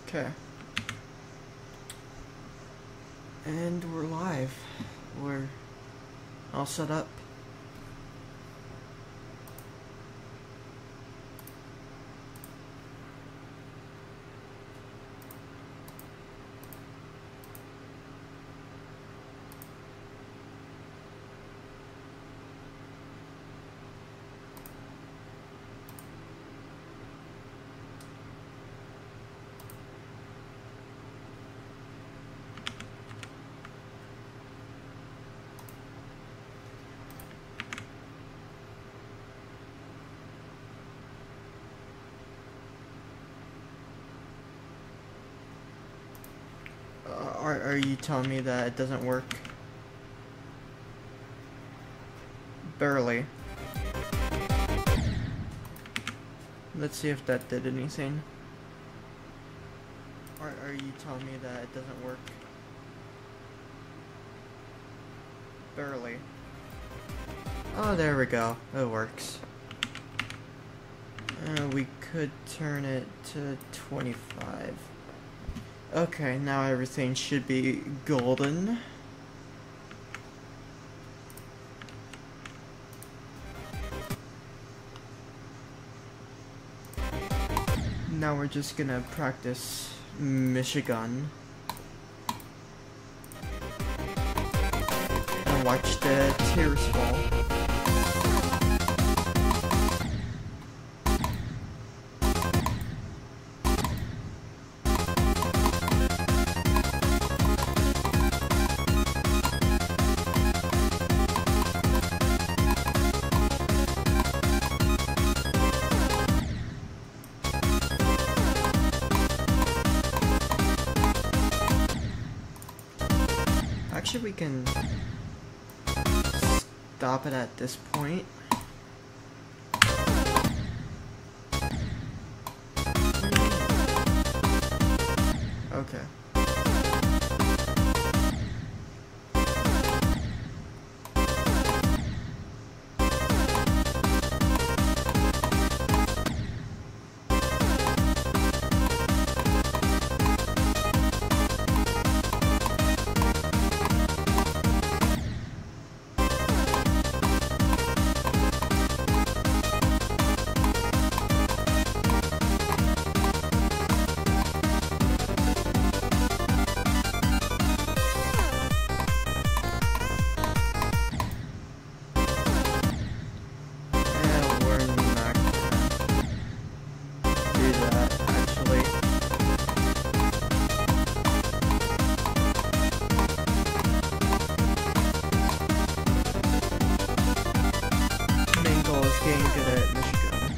Okay. And we're live. We're all set up. Are you telling me that it doesn't work? Barely. Let's see if that did anything. Are you telling me that it doesn't work? Barely. Oh, there we go. It works. We could turn it to 25. Okay, now everything should be golden. Now we're just gonna practice Michigan. And watch the tears fall. Actually, we can stop it at this point. Okay. Getting good at Michigan.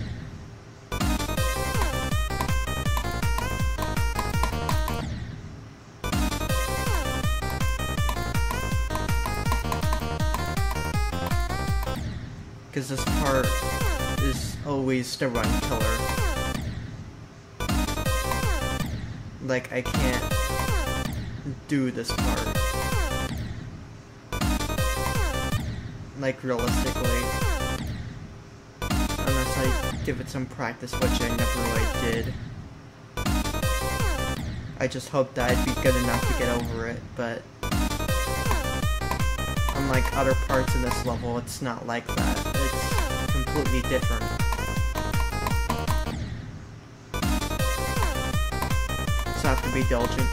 Because this part is always the run killer. Like, I can't do this part. Like, realistically. Unless I give it some practice, which I never really did. I just hoped that I'd be good enough to get over it, but unlike other parts in this level, it's not like that. It's completely different. So I have to be diligent.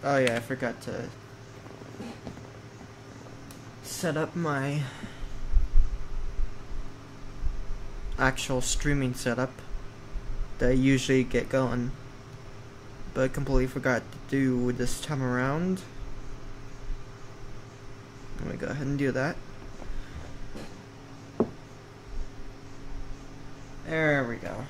Oh yeah, I forgot to set up my actual streaming setup that I usually get going, but I completely forgot to do this time around. I'm gonna go ahead and do that. There we go.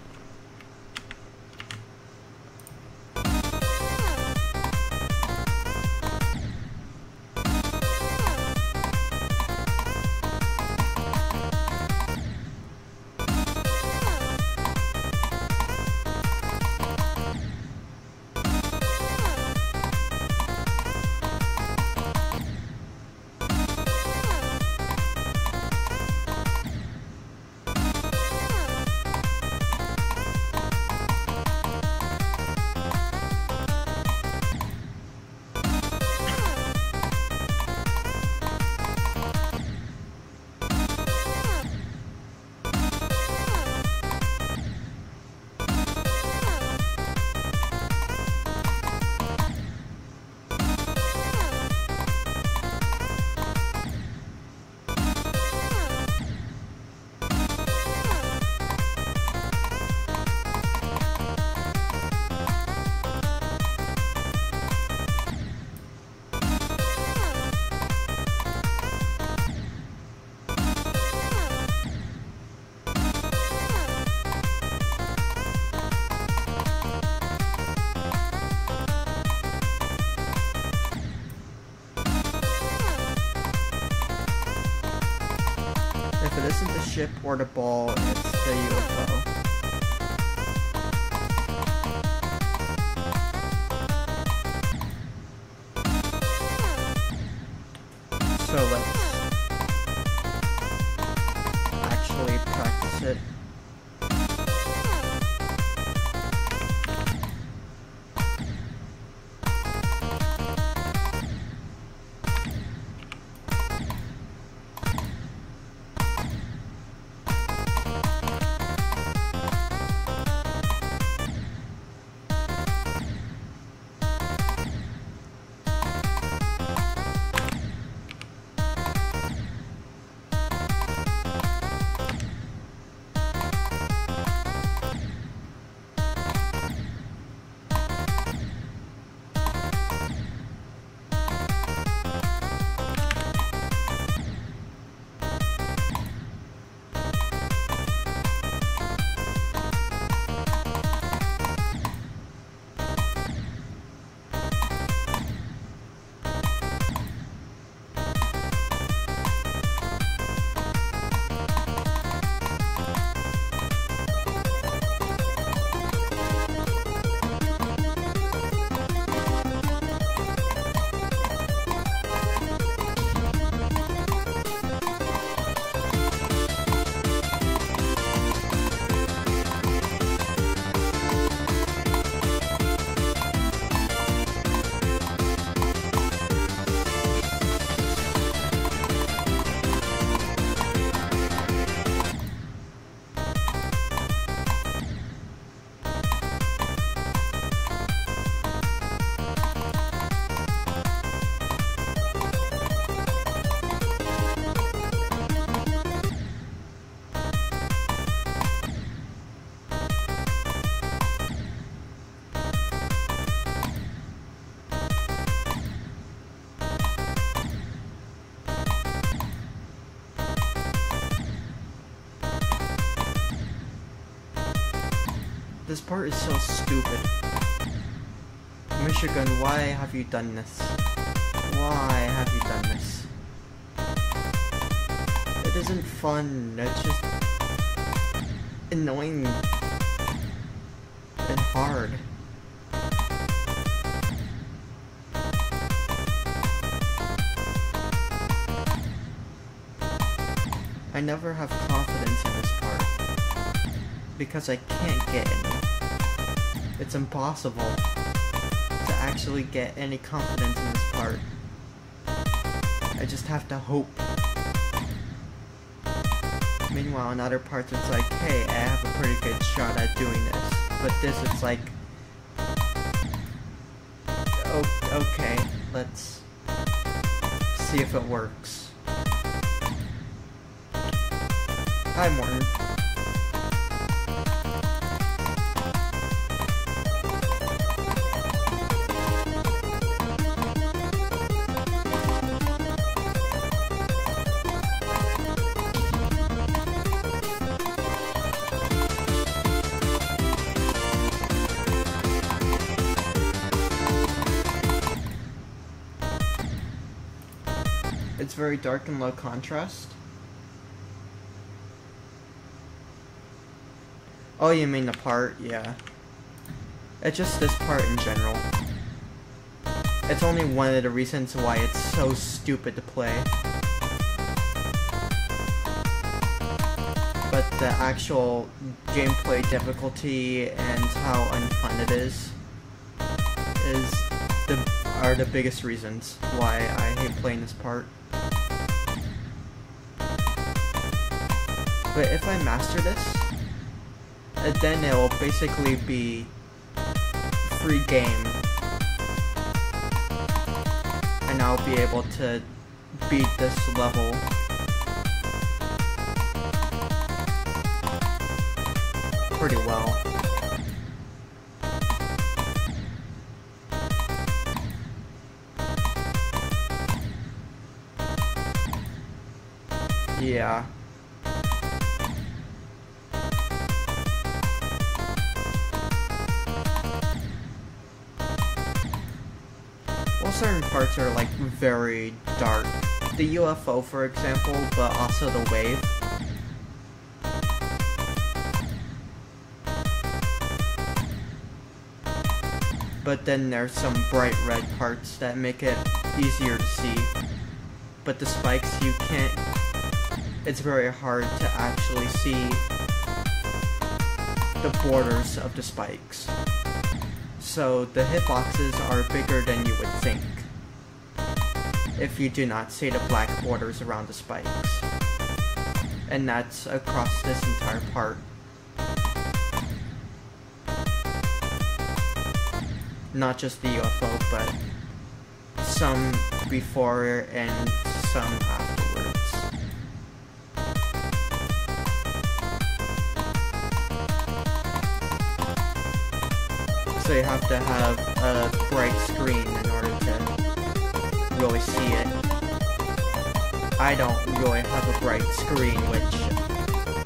If it isn't the ship or the ball, it's the UFO. So let's actually practice it. This part is so stupid. Michigan, why have you done this? Why have you done this? It isn't fun, it's just annoying and hard. I never have confidence in this part because I can't get any. It's impossible to actually get any confidence in this part. I just have to hope. Meanwhile, in other parts it's like, hey, I have a pretty good shot at doing this. But this, it's like, oh, okay, let's see if it works. Hi, Morton. It's very dark and low contrast. Oh, you mean the part? Yeah. It's just this part in general. It's only one of the reasons why it's so stupid to play. But the actual gameplay difficulty and how unfun it is are the biggest reasons why I hate playing this part. But if I master this, then it will basically be free game, and I'll be able to beat this level pretty well. Yeah. Well, certain parts are like very dark. The UFO, for example, but also the wave. But then there's some bright red parts that make it easier to see. But the spikes, you can't... It's very hard to actually see the borders of the spikes. So the hitboxes are bigger than you would think if you do not see the black borders around the spikes. And that's across this entire part. Not just the UFO, but some before and some afterwards. So you have to have a bright screen in order to really see it. I don't really have a bright screen, which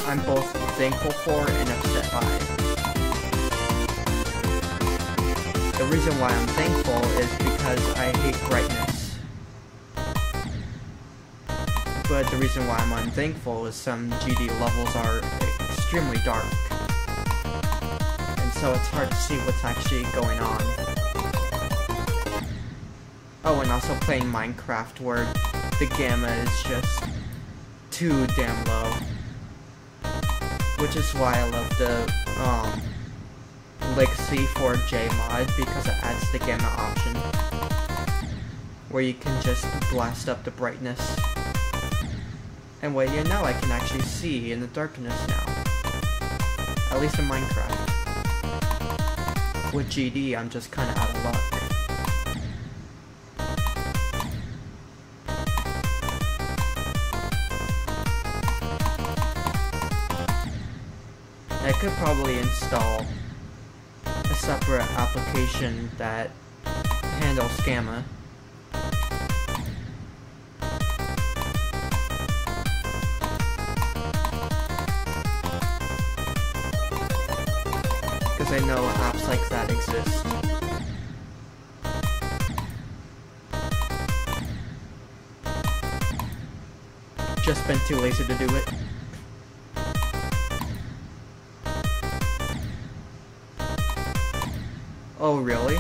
I'm both thankful for and upset by. The reason why I'm thankful is because I hate brightness. But the reason why I'm unthankful is some GD levels are extremely dark. So it's hard to see what's actually going on. Oh, and also playing Minecraft where the gamma is just too damn low. Which is why I love the Legacy 4J mod, because it adds the gamma option where you can just blast up the brightness. And what you know, I can actually see in the darkness now. At least in Minecraft. With GD, I'm just kinda out of luck. I could probably install a separate application that handles gamma. Because I know apps like that exist. Just been too lazy to do it. Oh, really?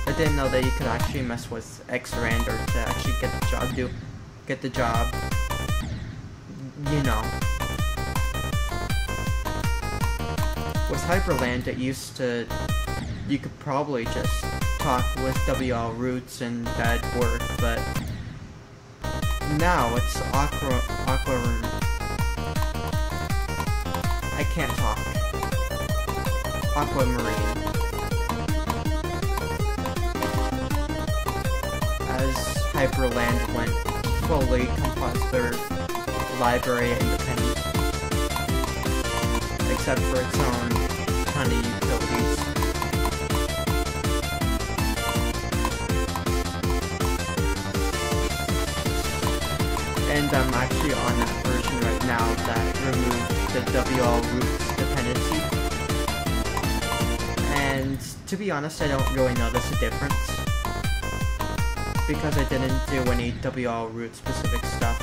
I didn't know that you could actually mess with X-Randor to actually get the job. You know. With Hyperland, it used to... You could probably just talk with WL roots and that'd work, but... Now it's Aquamarine. I can't talk. Aquamarine. As Hyperland went fully compositor library independent, except for its own kind of utilities. And I'm actually on that version right now that removed the WL roots dependency. And to be honest, I don't really notice a difference, because I didn't do any WL root specific stuff.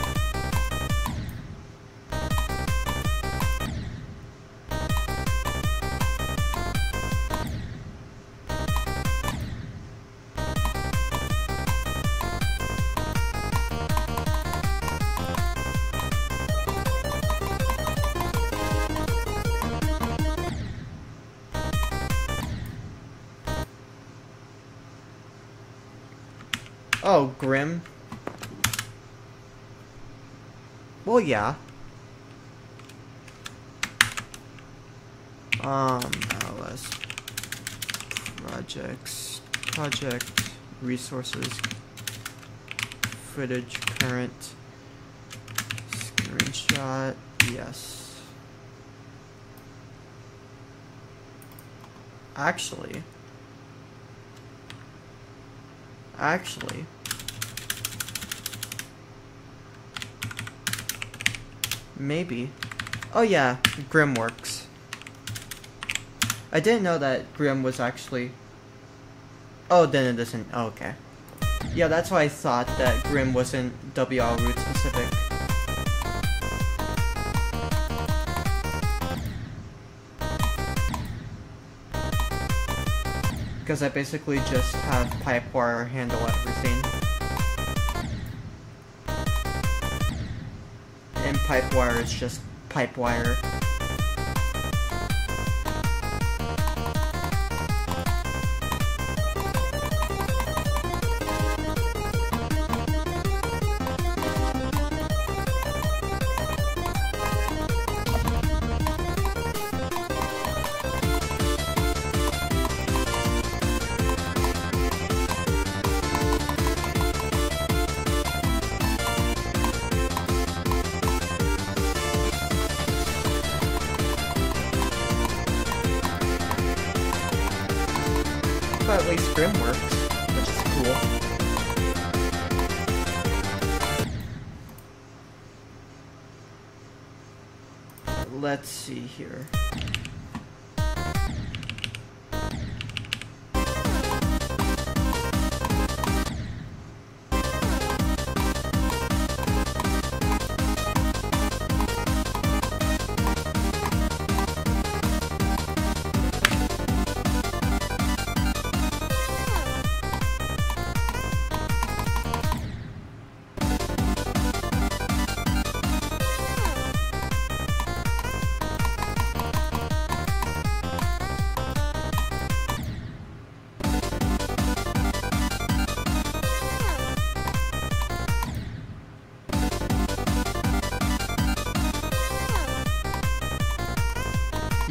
Oh, Grim? Well, yeah. LS project, resources, footage, current, screenshot, yes. Actually, maybe. Oh yeah, Grim works. I didn't know that Grim was actually... Oh, then it doesn't... Oh, okay. Yeah, that's why I thought that Grim wasn't WL root specific. Because I basically just have Pipewire handle everything. And Pipewire is just Pipewire. At least Grim works, which is cool. Let's see here.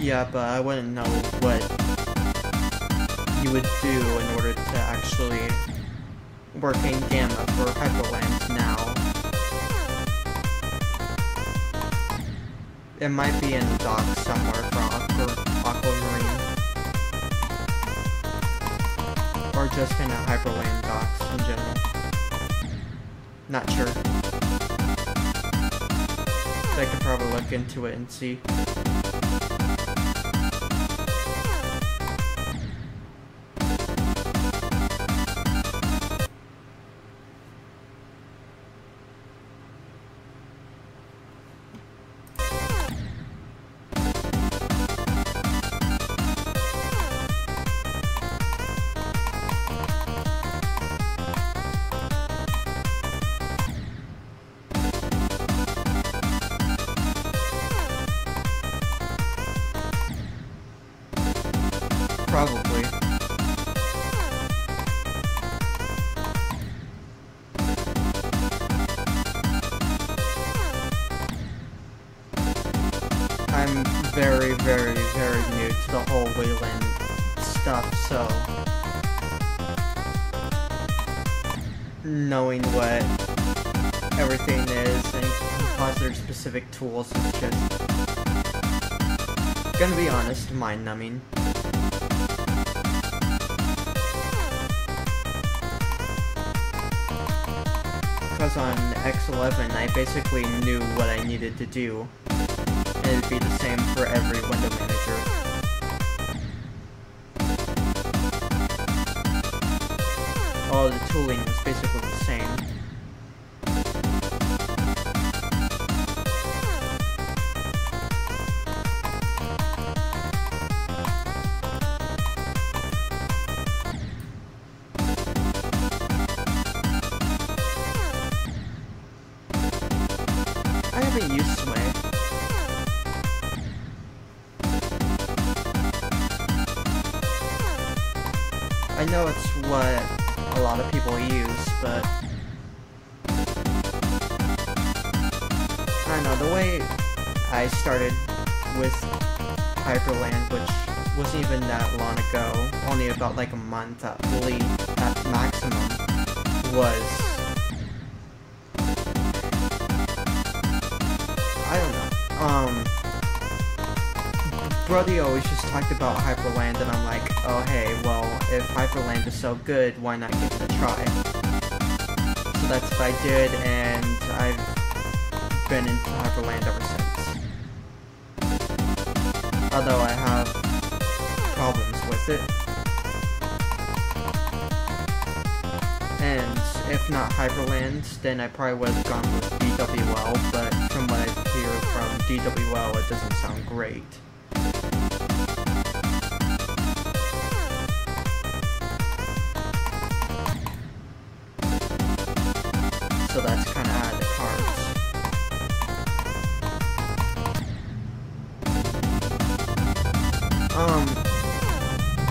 Yeah, but I wouldn't know what you would do in order to actually work in Gamma for Hyperland now. It might be in the dock somewhere for Aquamarine. Or just in the Hyperland docks in general. Not sure. I could probably look into it and see. Probably. I'm very, very, very new to the whole Wayland stuff, so knowing what everything is and compiles their specific tools is just, gonna be honest, mind-numbing. Because on X11, I basically knew what I needed to do, and it'd be the same for every window manager. All the tooling was basically the same. I haven't used Sway. I know it's what a lot of people use, but I don't know, the way I started with Hyperland, which wasn't even that long ago, only about like a month at least, at maximum, was, I don't know, Brody always just talked about Hyperland, and I'm like, oh hey, well, if Hyperland is so good, why not give it a try? So that's what I did, and I've been into Hyperland ever since. Although I have problems with it. And if not Hyperland, then I probably would have gone with DWL, but from what I hear from DWL, it doesn't sound great. So that's kind of out of the cards.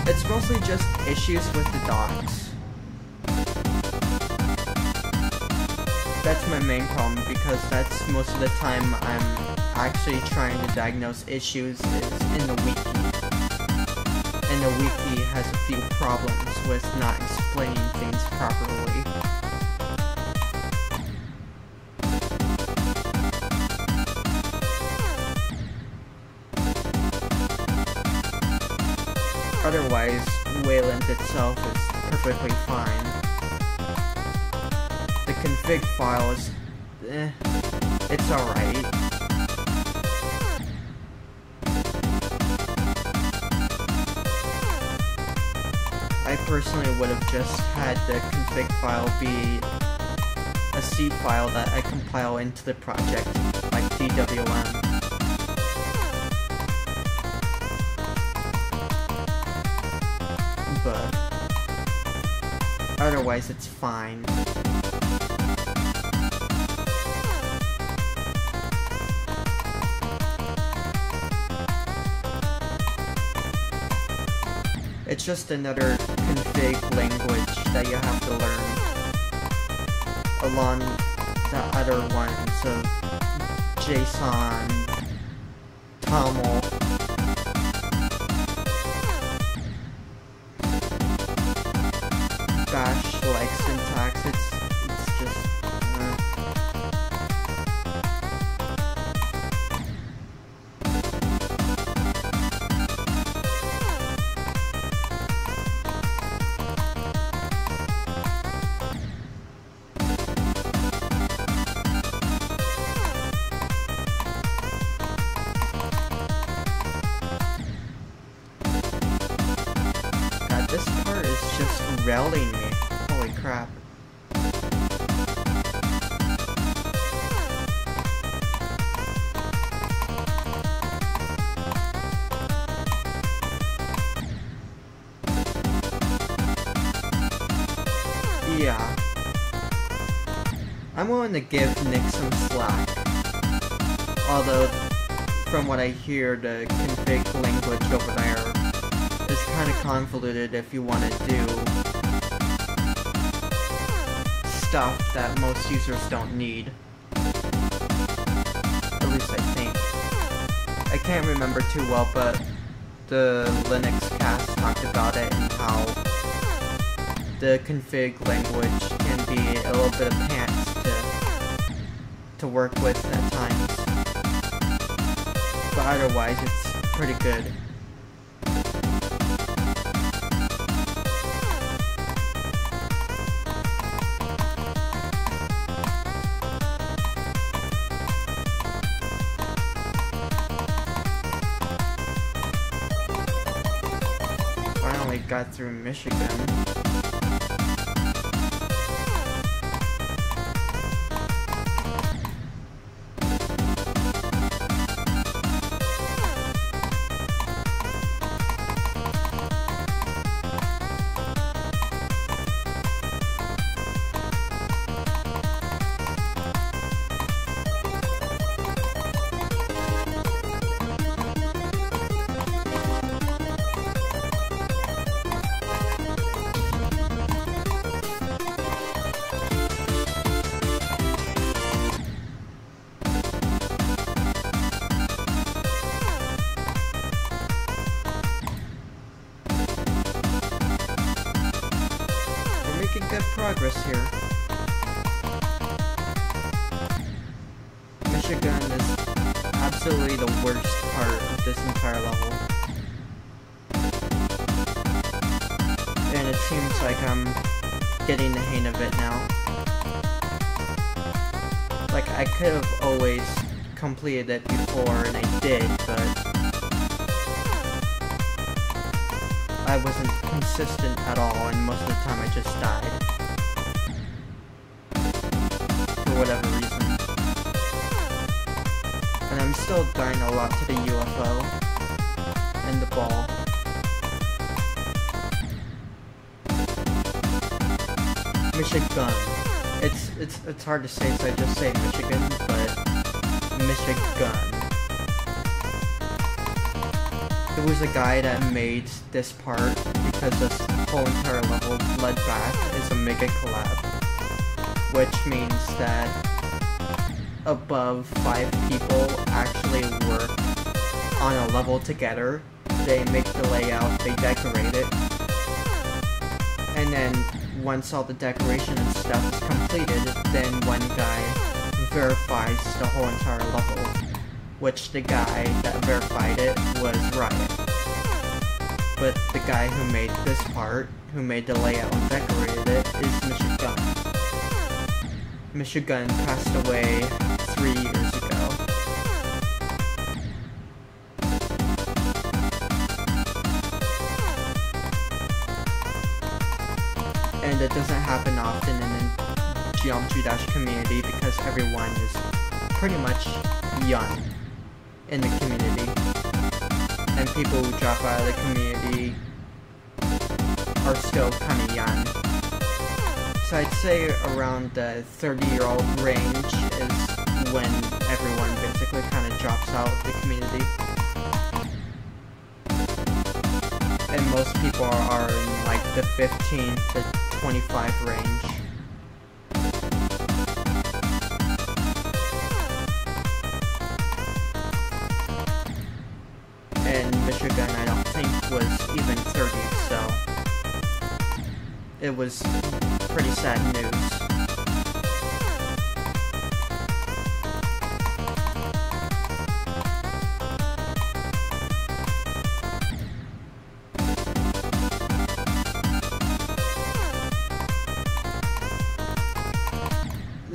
It's mostly just issues with the docks. That's my main problem, because that's most of the time I'm actually trying to diagnose issues is in the wiki. And the wiki has a few problems with not explaining things properly. Otherwise, Wayland itself is perfectly fine. The config file is, it's alright. I personally would have just had the config file be a C file that I compile into the project, like DWM. But otherwise it's fine. It's just another config language that you have to learn along the other ones of JSON, TOML, Bash-like syntax. It's just God, this part is just railing me. Holy crap. Yeah. I'm willing to give Nick some slack. Although, from what I hear, the config language over there is kind of convoluted if you want to do stuff that most users don't need. At least I think. I can't remember too well, but the Linux cast talked about it and how the config language can be a little bit of pants to to work with at times. But otherwise, it's pretty good. Finally got through Michigan. Making good progress here. Michigan is absolutely the worst part of this entire level. And it seems like I'm getting the hang of it now. Like, I could have always completed it before, and I did, but I wasn't consistent at all, and most of the time I just died. For whatever reason. And I'm still dying a lot to the UFO and the ball. Michigan. It's hard to say, so I just say Michigan, but Michigan. There was a guy that made this part because this whole entire level, Bloodbath, is a mega collab. Which means that above 5 people actually work on a level together. They make the layout, they decorate it. And then once all the decoration and stuff is completed, then one guy verifies the whole entire level. Which the guy that verified it was Riot. But the guy who made this part, who made the layout and decorated it, is Michigan. Michigan passed away 3 years ago. And it doesn't happen often in the Geometry Dash community because everyone is pretty much young in the community, and people who drop out of the community are still kind of young. So I'd say around the 30-year-old range is when everyone basically kind of drops out of the community. And most people are in like the 15 to 25 range. And Michigan, I don't think, was even 30, so it was pretty sad news.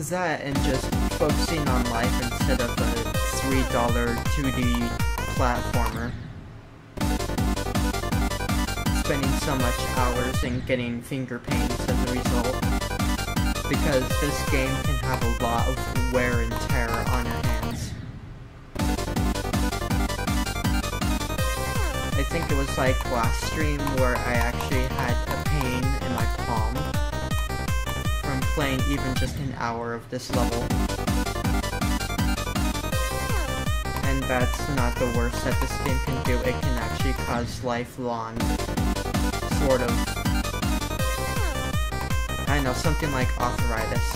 That and just focusing on life instead of a $3 2D platformer. Spending so much hours and getting finger pains as a result. Because this game can have a lot of wear and tear on your hands. I think it was like last stream where I actually had a pain in my palm from playing even just an hour of this level. And that's not the worst that this game can do. It can actually cause lifelong sort of, I don't know, something like arthritis.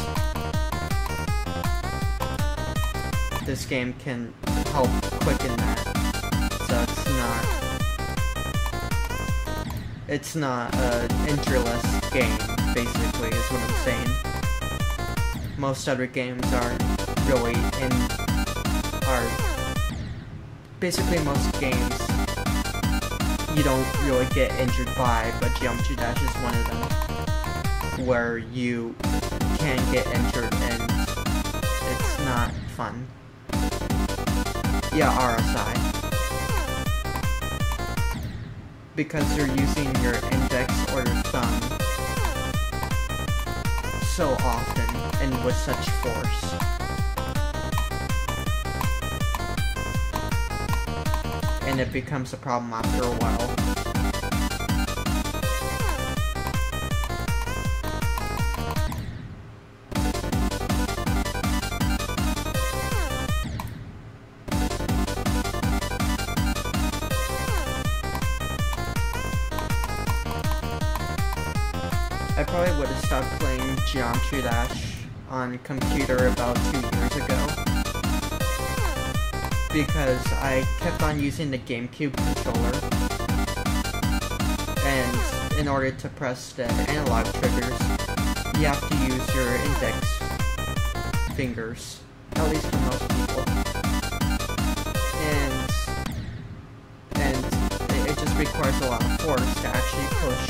This game can help quicken that. So it's not an injureless game, basically, is what I'm saying. Most other games are really in our... Basically most games you don't really get injured by, but Geometry Dash is one of them where you can get injured and it's not fun. Yeah, RSI. Because you're using your index or your thumb so often and with such force. And it becomes a problem after a while. I probably would have stopped playing Geometry Dash on computer about 2 years ago, because I kept on using the GameCube controller, and in order to press the analog triggers, you have to use your index fingers, at least for most people, and it just requires a lot of force to actually push.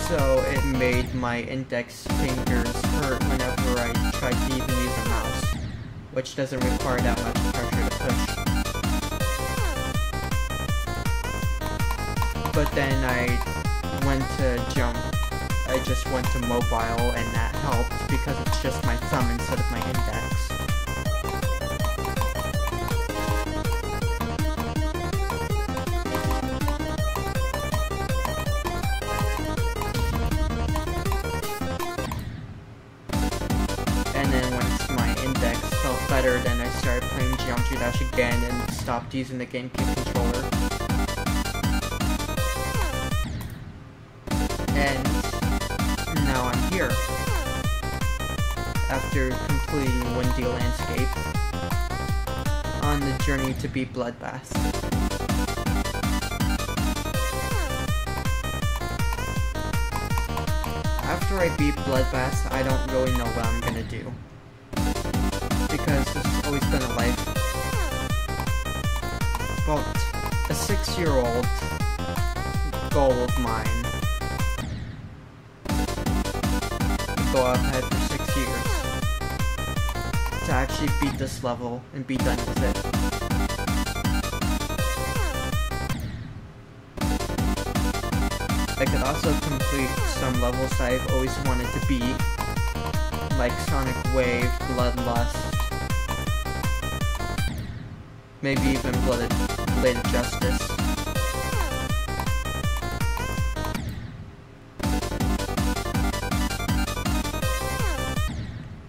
So it made my index fingers hurt whenever I tried to even use a mouse, which doesn't require that much pressure to push. But then I just went to mobile, and that helped because it's just my thumb instead of my index. Better, then I started playing Geometry Dash again and stopped using the GameCube controller. And now I'm here, after completing Windy Landscape, on the journey to beat Bloodbath. After I beat Bloodbath, I don't really know what I'm gonna do, because this has always been a life. About a 6-year-old goal of mine to go ahead for 6 years to actually beat this level and be done with it. I could also complete some levels I've always wanted to beat, like Sonic Wave, Bloodlust, maybe even Bladed Justice.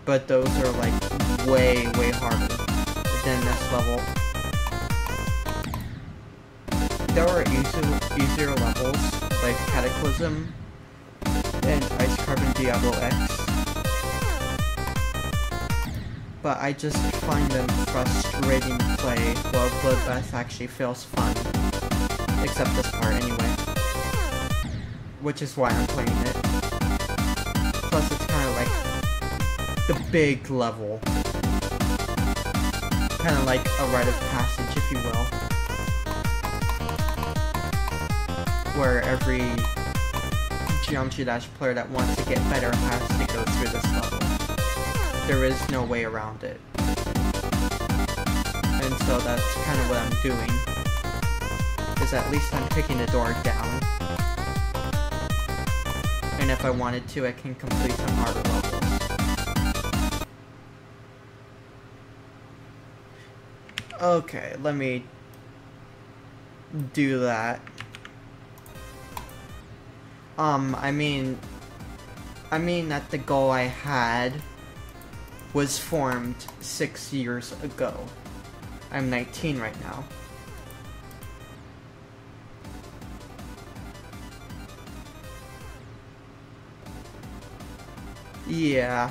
But those are like way, way harder than this level. There are easier levels like Cataclysm and Ice Carbon Diablo X, but I just find them frustrating to play, while Bloodbath actually feels fun. Except this part anyway. Which is why I'm playing it. Plus it's kind of like the big level. Kind of like a rite of passage, if you will. Where every Geometry Dash player that wants to get better has to go through this level. There is no way around it. And so that's kind of what I'm doing. Is at least I'm kicking the door down. And if I wanted to, I can complete some harder levels. Okay, let me do that. I mean that the goal I had was formed 6 years ago. I'm 19 right now. Yeah.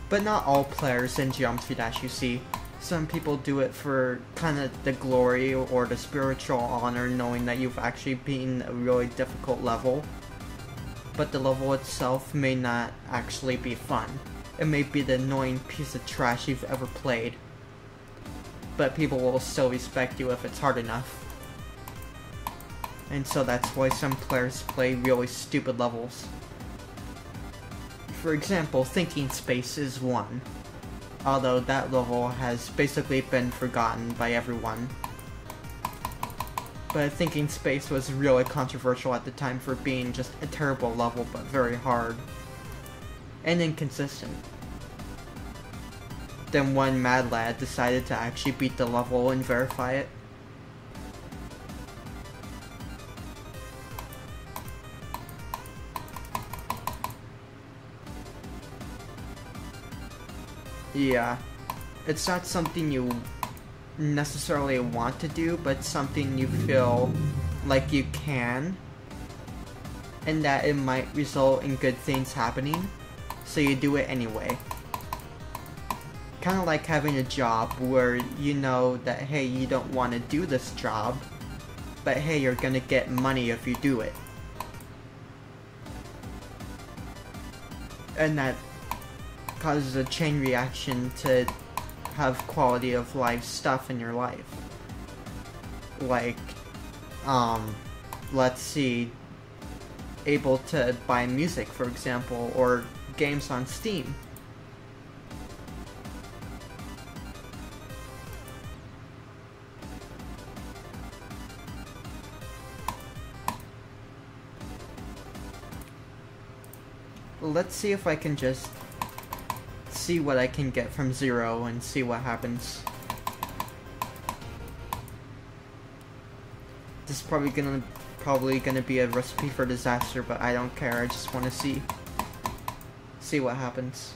But not all players in Geometry Dash, you see. Some people do it for kind of the glory or the spiritual honor, knowing that you've actually beaten a really difficult level. But the level itself may not actually be fun. It may be the annoying piece of trash you've ever played, but people will still respect you if it's hard enough. And so that's why some players play really stupid levels. For example, Thinking Space is one, although that level has basically been forgotten by everyone. But Thinking Space was really controversial at the time for being just a terrible level, but very hard. And inconsistent. Then one mad lad decided to actually beat the level and verify it. Yeah, it's not something you necessarily want to do, but something you feel like you can, and that it might result in good things happening, so you do it anyway. Kind of like having a job where you know that, hey, you don't want to do this job, but hey, you're gonna get money if you do it. And that causes a chain reaction to have quality of life stuff in your life. Like, let's see, able to buy music, for example, or games on Steam. Let's see if I can just see what I can get from 0 and see what happens. This is probably gonna be a recipe for disaster, but I don't care. I just want to see what happens.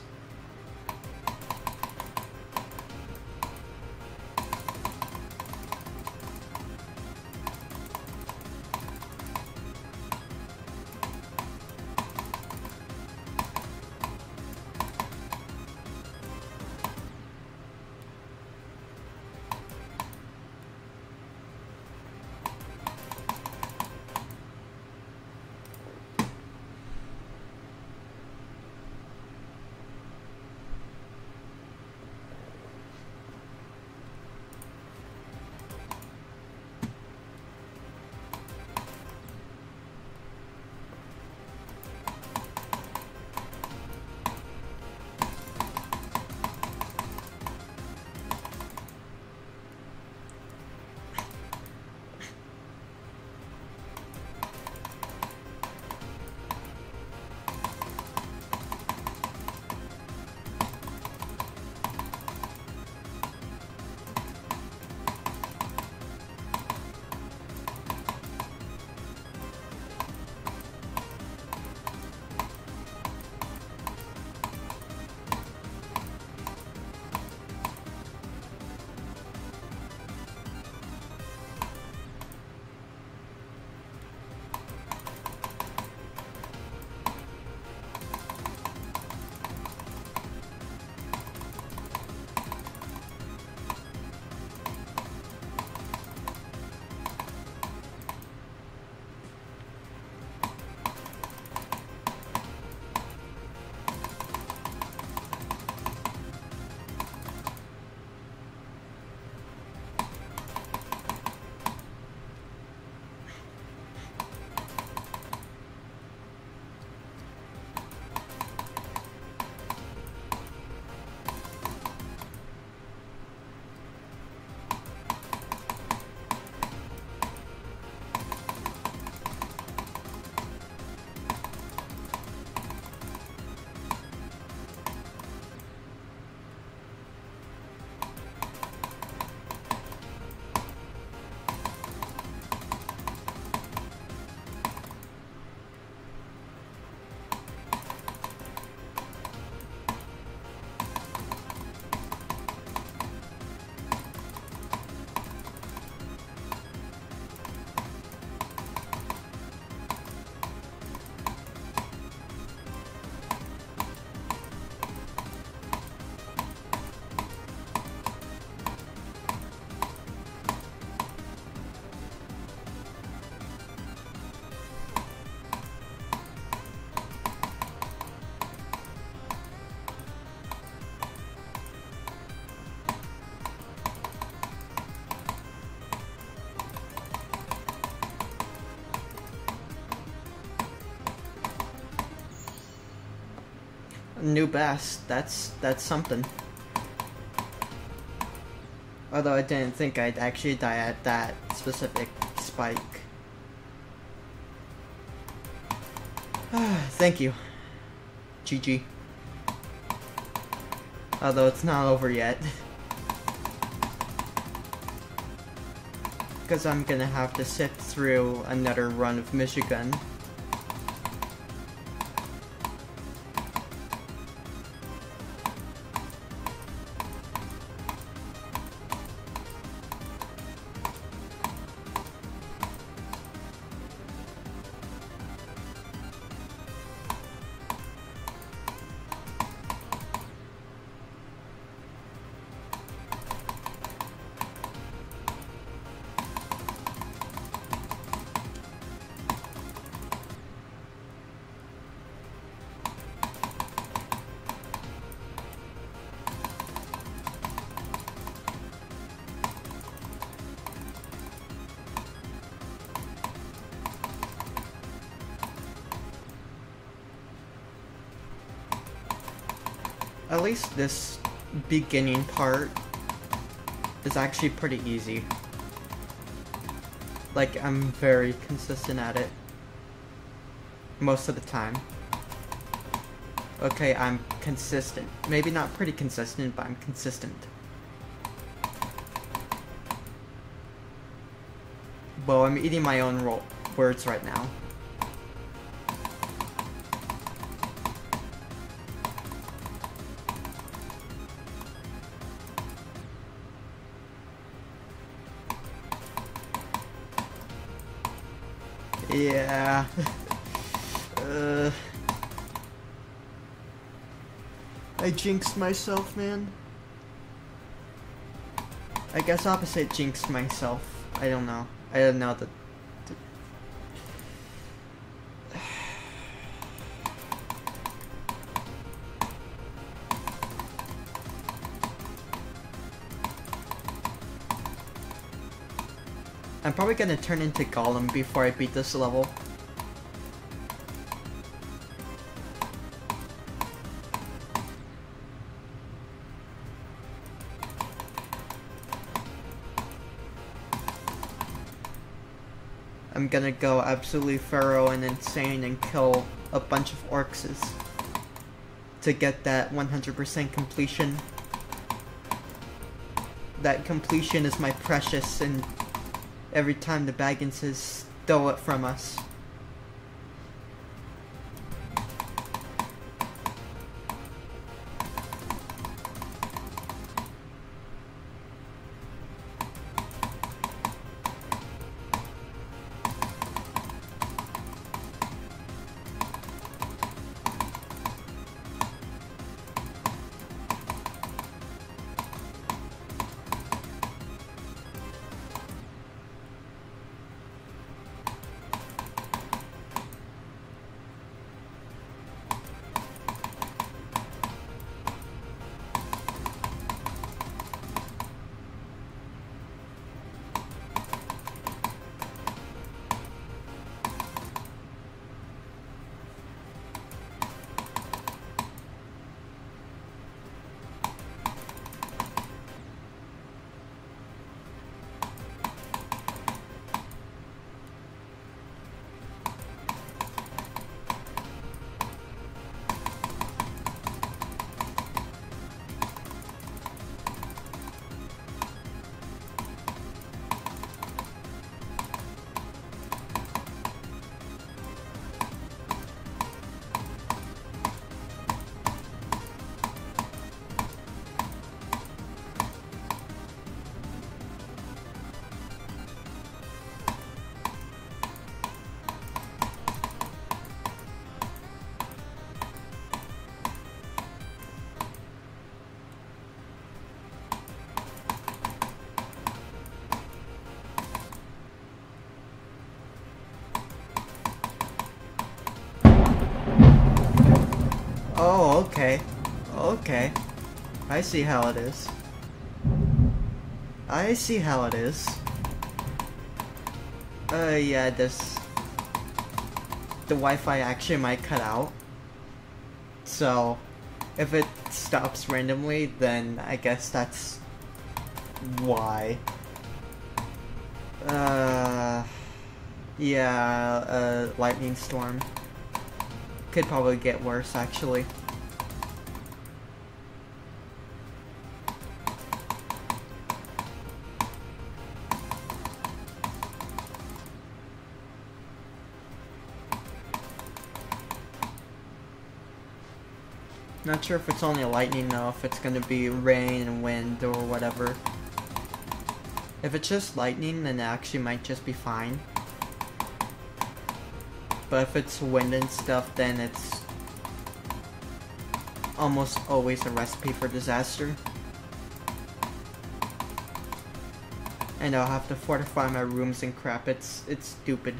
new best. That's something. Although I didn't think I'd actually die at that specific spike. Thank you. GG. Although it's not over yet. Because I'm gonna have to sit through another run of Michigan. At least this beginning part is actually pretty easy. Like, I'm very consistent at it. Most of the time. Okay, I'm consistent. Maybe not pretty consistent, but I'm consistent. Well, I'm eating my own words right now. Yeah. I jinxed myself, man. I guess opposite jinxed myself. I don't know. I don't know that. I'm probably gonna turn into Gollum before I beat this level. I'm gonna go absolutely thorough and insane and kill a bunch of orcs to get that 100% completion. That completion is my precious, and every time the Bagginses stole it from us. Oh, okay. Okay. I see how it is. I see how it is. Yeah, this... The Wi-Fi actually might cut out. So... If it stops randomly, then I guess that's why. Yeah, lightning storm. Could probably get worse, actually. Not sure if it's only lightning though, if it's gonna be rain and wind or whatever. If it's just lightning, then it actually might just be fine. But if it's wind and stuff, then it's almost always a recipe for disaster. And I'll have to fortify my rooms and crap, it's stupid.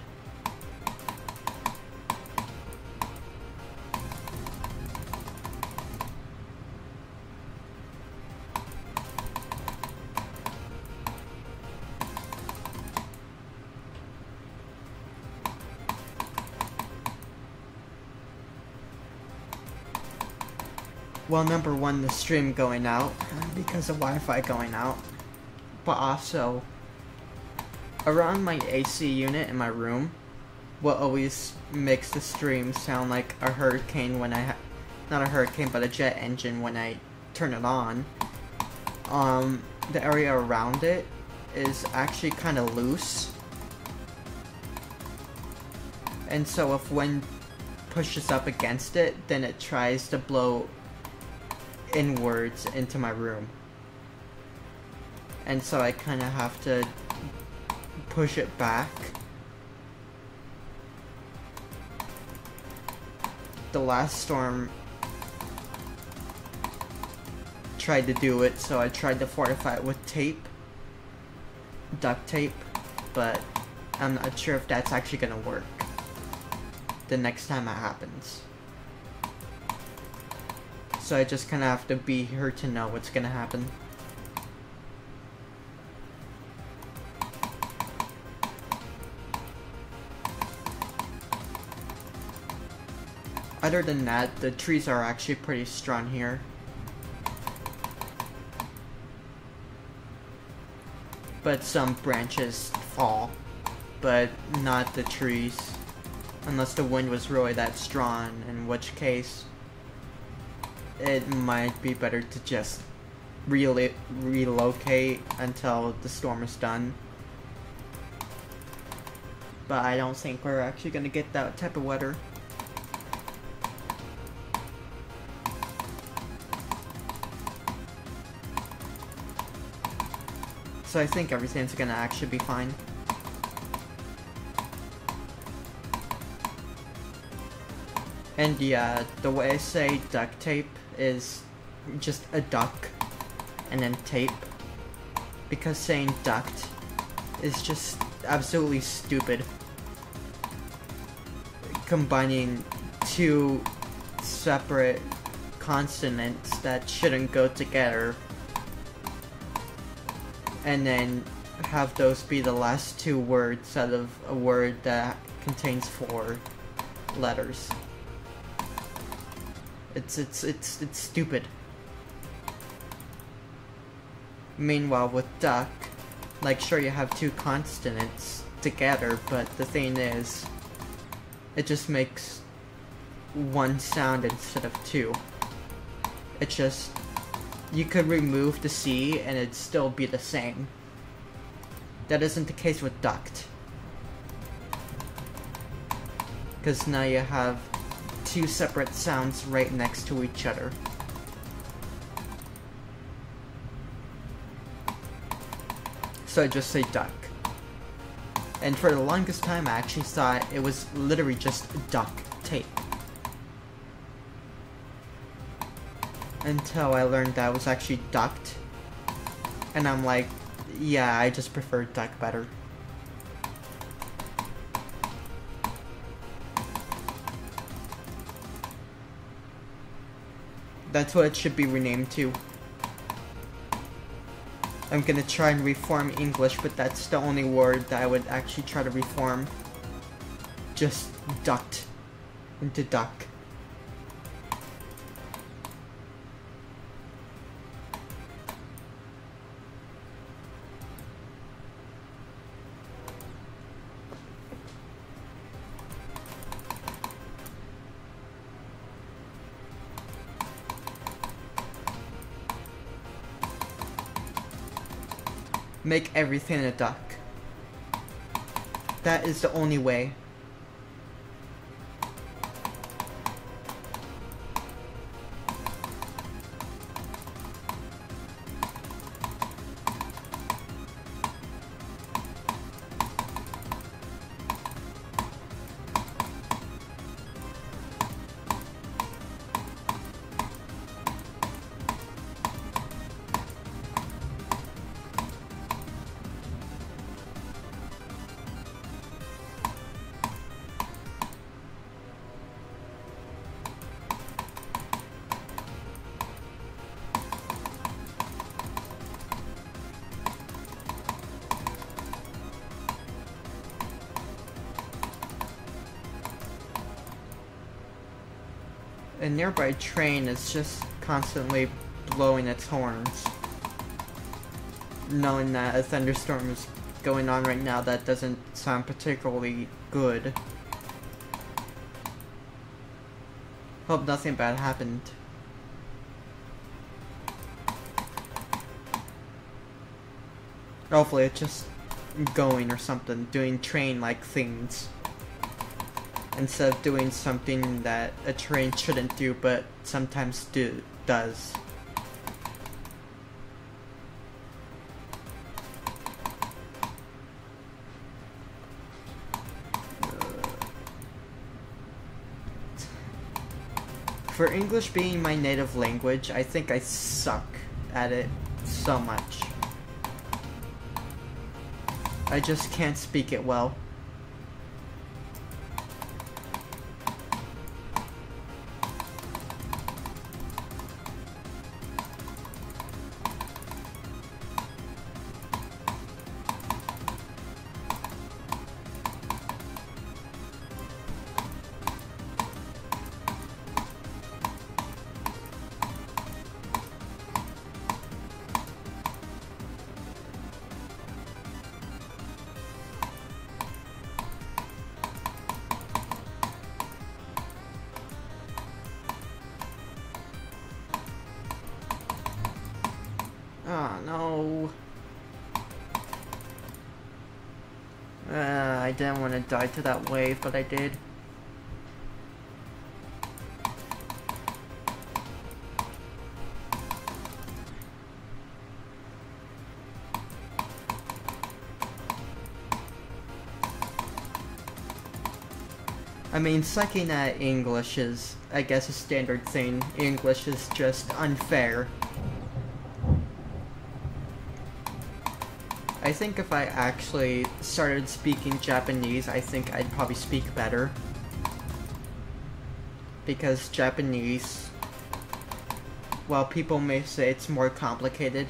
Well, number one, the stream going out because of Wi-Fi going out, but also around my AC unit in my room, what always makes the stream sound like a hurricane when not a hurricane, but a jet engine when I turn it on. The area around it is actually kind of loose, and so if wind pushes up against it, then it tries to blow inwards into my room, and so I kind of have to push it back. The last storm tried to do it, so I tried to fortify it with tape, duct tape, but I'm not sure if that's actually gonna work the next time it happens. So I just kind of have to be here to know what's gonna happen. Other than that, the trees are actually pretty strong here. But some branches fall, but not the trees. Unless the wind was really that strong, in which case it might be better to just relocate until the storm is done. But I don't think we're actually gonna get that type of weather. So I think everything's gonna actually be fine. And yeah, the way I say duct tape is just a duck and then tape, because saying duct is just absolutely stupid. Combining two separate consonants that shouldn't go together and then have those be the last two words out of a word that contains 4 letters. It's stupid. Meanwhile, with duck, like, sure, you have 2 consonants together, but the thing is, it just makes 1 sound instead of 2. It just, you could remove the C and it'd still be the same. That isn't the case with duct, because now you have 2 separate sounds right next to each other. So I just say duck. And for the longest time I actually thought it was literally just duct tape. Until I learned that it was actually duct. And I'm like, yeah, I just prefer duck better. That's what it should be renamed to. I'm gonna try and reform English, but that's the only word that I would actually try to reform. Just duct into duck. make everything a duck. That is the only way. A nearby train is just constantly blowing its horns. Knowing that a thunderstorm is going on right now, that doesn't sound particularly good. Hope nothing bad happened. Hopefully it's just going or something, doing train-like things. Instead of doing something that a train shouldn't do, but sometimes does. For English being my native language, I think I suck at it so much. I just can't speak it well. Oh no. I didn't want to die to that wave, but I did. I mean, sucking at English is, I guess, a standard thing. English is just unfair. I think if I actually started speaking Japanese, I think I'd probably speak better. Because Japanese, while people may say it's more complicated,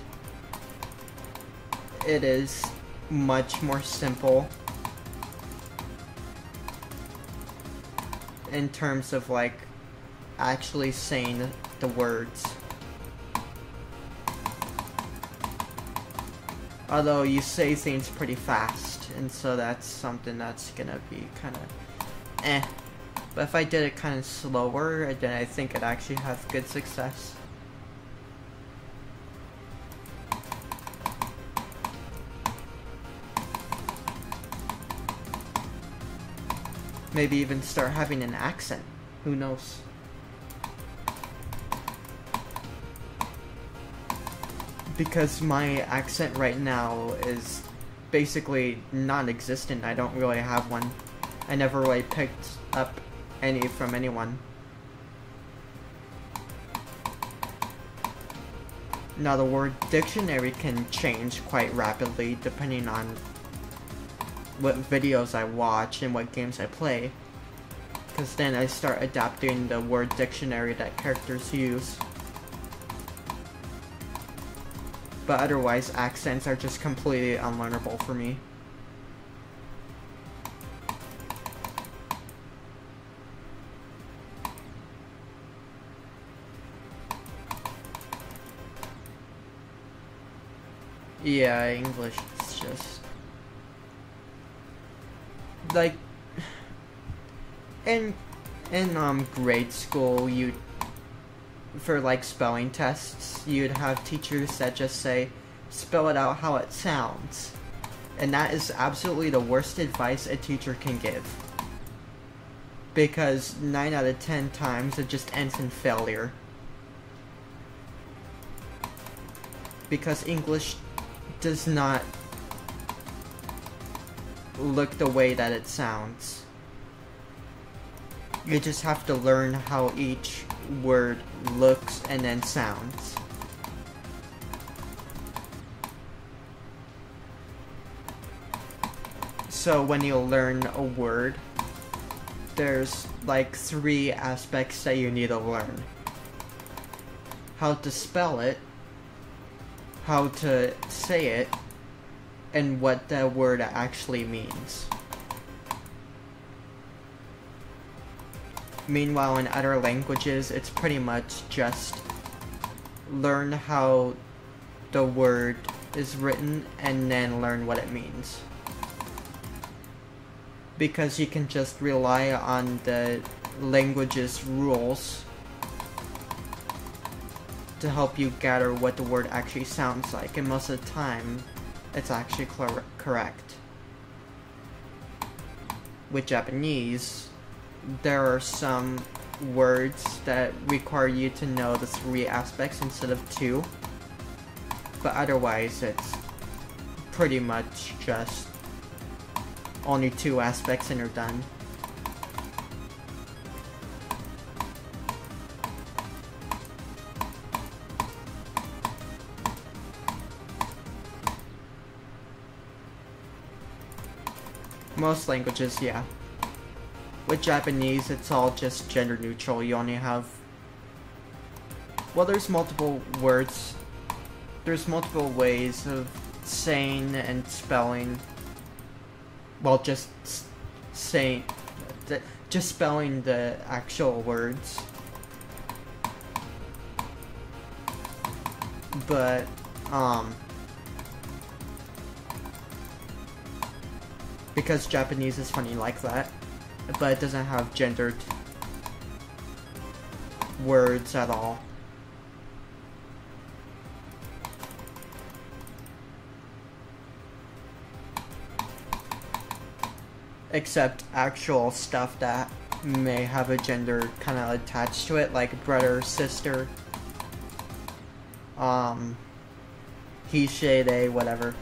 it is much more simple in terms of, like, actually saying the words. Although you say things pretty fast, and so that's something that's gonna be kinda eh. But if I did it kinda slower, then I think I'd actually have good success. Maybe even start having an accent. Who knows? Because my accent right now is basically non-existent. I don't really have one. I never really picked up any from anyone. Now the word dictionary can change quite rapidly depending on what videos I watch and what games I play. Because then I start adapting the word dictionary that characters use. But otherwise, accents are just completely unlearnable for me. Yeah, English is just... like... in grade school, for like spelling tests, you'd have teachers that just say, spell it out how it sounds. And that is absolutely the worst advice a teacher can give. Because 9 out of 10 times it just ends in failure. Because English does not look the way that it sounds. You just have to learn how each word looks and then sounds. So when you learn a word, there's like 3 aspects that you need to learn. How to spell it, how to say it, and what that word actually means. Meanwhile, in other languages, it's pretty much just learn how the word is written and then learn what it means. Because you can just rely on the language's rules to help you gather what the word actually sounds like, and most of the time, it's actually correct. With Japanese, there are some words that require you to know the 3 aspects instead of 2, but otherwise it's pretty much just only 2 aspects and you're done. Most languages, yeah. With Japanese, it's all just gender neutral. You only have... Well, there's multiple words. There's multiple ways of saying and spelling. Well, just saying... Just spelling the actual words. But, because Japanese is funny like that, but it doesn't have gendered words at all. Except actual stuff that may have a gender kind of attached to it, like brother, sister, he, she, they, whatever.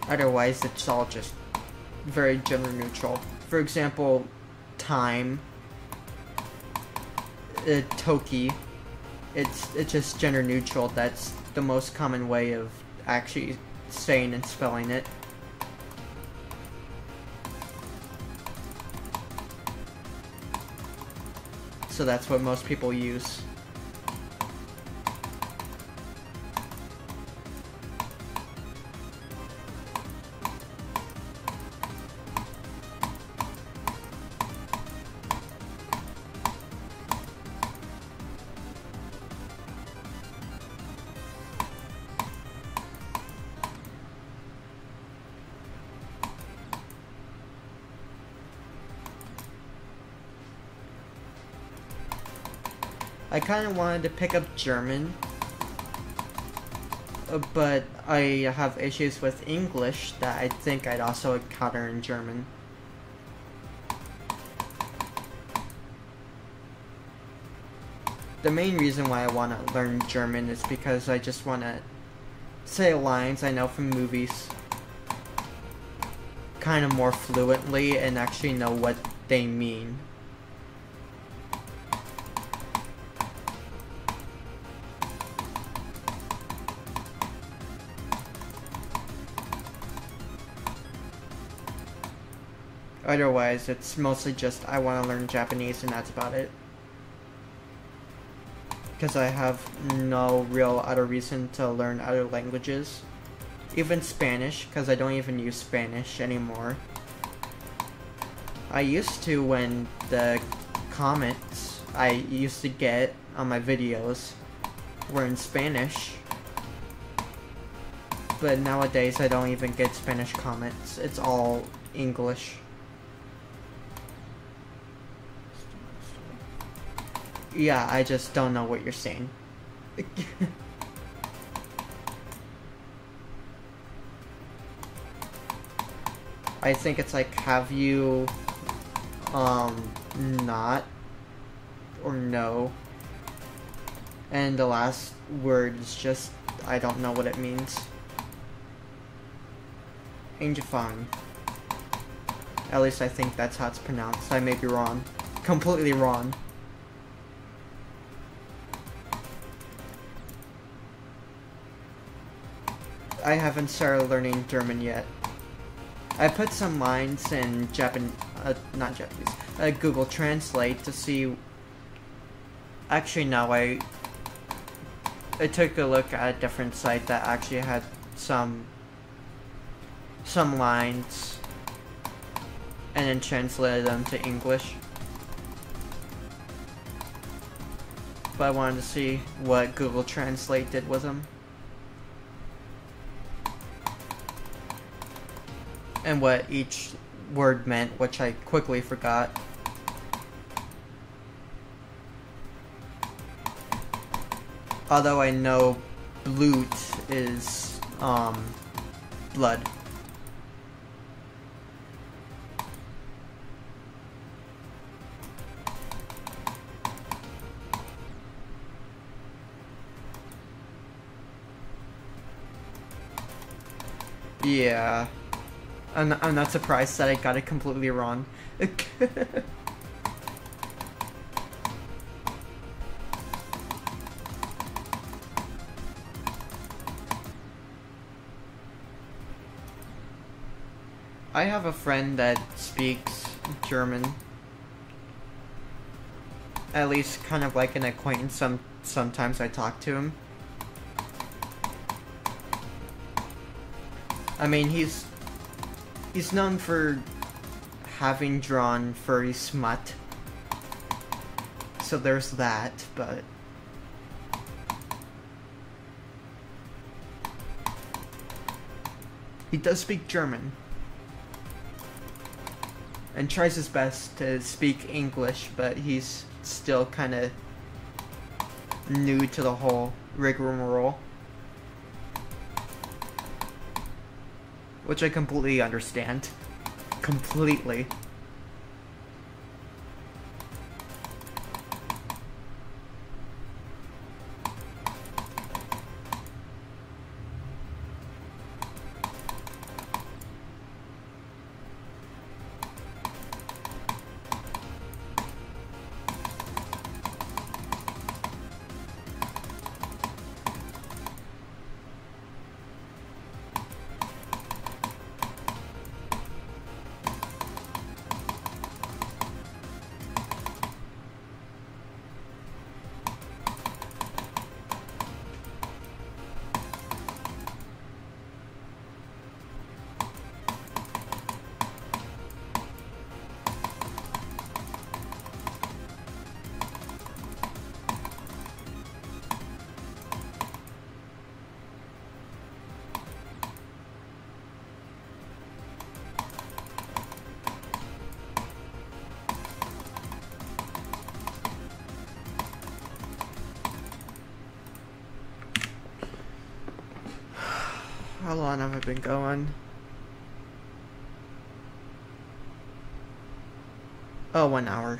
Otherwise, it's all just very gender neutral. For example, time, toki, it's just gender neutral. That's the most common way of actually saying and spelling it. So that's what most people use. I kind of wanted to pick up German, but I have issues with English that I think I'd also encounter in German. The main reason why I want to learn German is because I just want to say lines I know from movies kind of more fluently and actually know what they mean. Otherwise, it's mostly just I want to learn Japanese and that's about it. Because I have no real other reason to learn other languages. Even Spanish, because I don't even use Spanish anymore. I used to when the comments I used to get on my videos were in Spanish. But nowadays I don't even get Spanish comments. It's all English. Yeah, I just don't know what you're saying. I think it's like, have you, not, or no. And the last word is just, I don't know what it means. Angefang. At least I think that's how it's pronounced. I may be wrong. Completely wrong. I haven't started learning German yet. I put some lines in not Japanese, Google Translate to see. Actually, no, I took a look at a different site that actually had some lines and then translated them to English. But I wanted to see what Google Translate did with them. And what each word meant, which I quickly forgot. Although I know Blut is, blood. Yeah. I'm not surprised that I got it completely wrong. I have a friend that speaks German. At least kind of like an acquaintance. Sometimes I talk to him. I mean, he's known for having drawn furry smut. So there's that, but he does speak German. And tries his best to speak English, but he's still kind of new to the whole rigmarole. Which I completely understand. Completely. How long have I been going? Oh, 1 hour.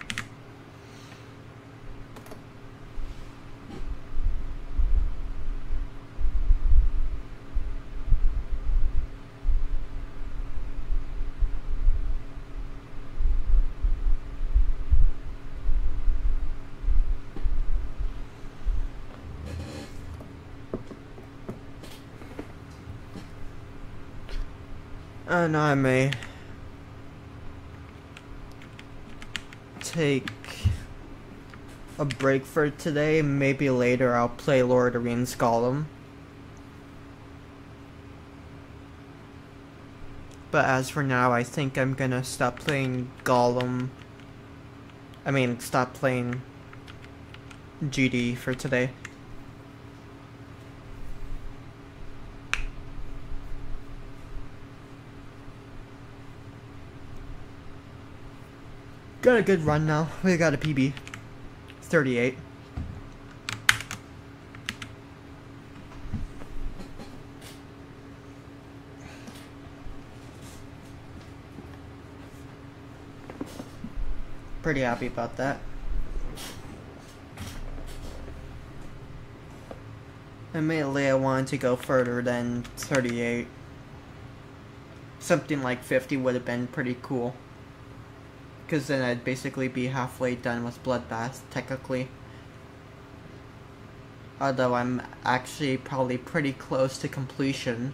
No, I may take a break for today. Maybe later I'll play Lord of the Rings Gollum. But as for now, I think I'm gonna stop playing Gollum. I mean, stop playing GD for today. Got a good run now. We got a PB. 38. Pretty happy about that. Immediately I wanted to go further than 38. Something like 50 would have been pretty cool. Because then I'd basically be halfway done with Bloodbath, technically. Although I'm actually probably pretty close to completion,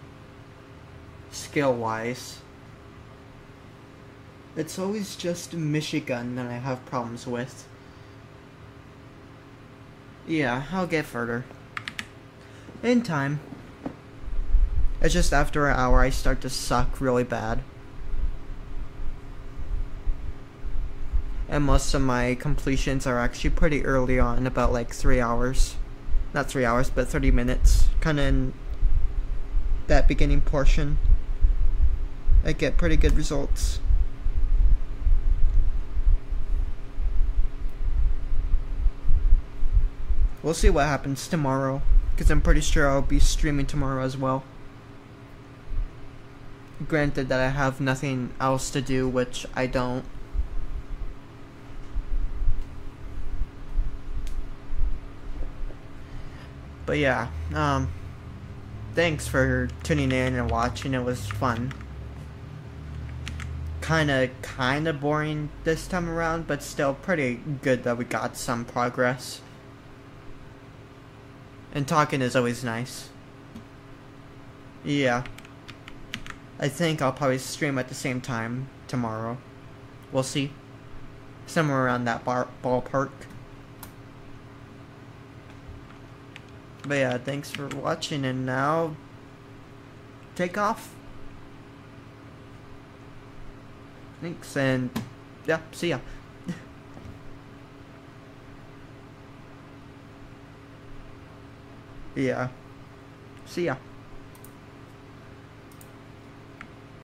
skill-wise. It's always just Michigan that I have problems with. Yeah, I'll get further. In time. It's just after an hour I start to suck really bad. And most of my completions are actually pretty early on, about like 3 hours. Not 3 hours, but 30 minutes. Kinda in that beginning portion. I get pretty good results. We'll see what happens tomorrow, because I'm pretty sure I'll be streaming tomorrow as well. Granted that I have nothing else to do, which I don't. But yeah, thanks for tuning in and watching. It was fun. Kinda boring this time around, but still pretty good that we got some progress. And talking is always nice. Yeah. I think I'll probably stream at the same time tomorrow. We'll see. Somewhere around that ballpark. But yeah, thanks for watching, and now take off. Thanks, and yeah, see ya. Yeah. See ya.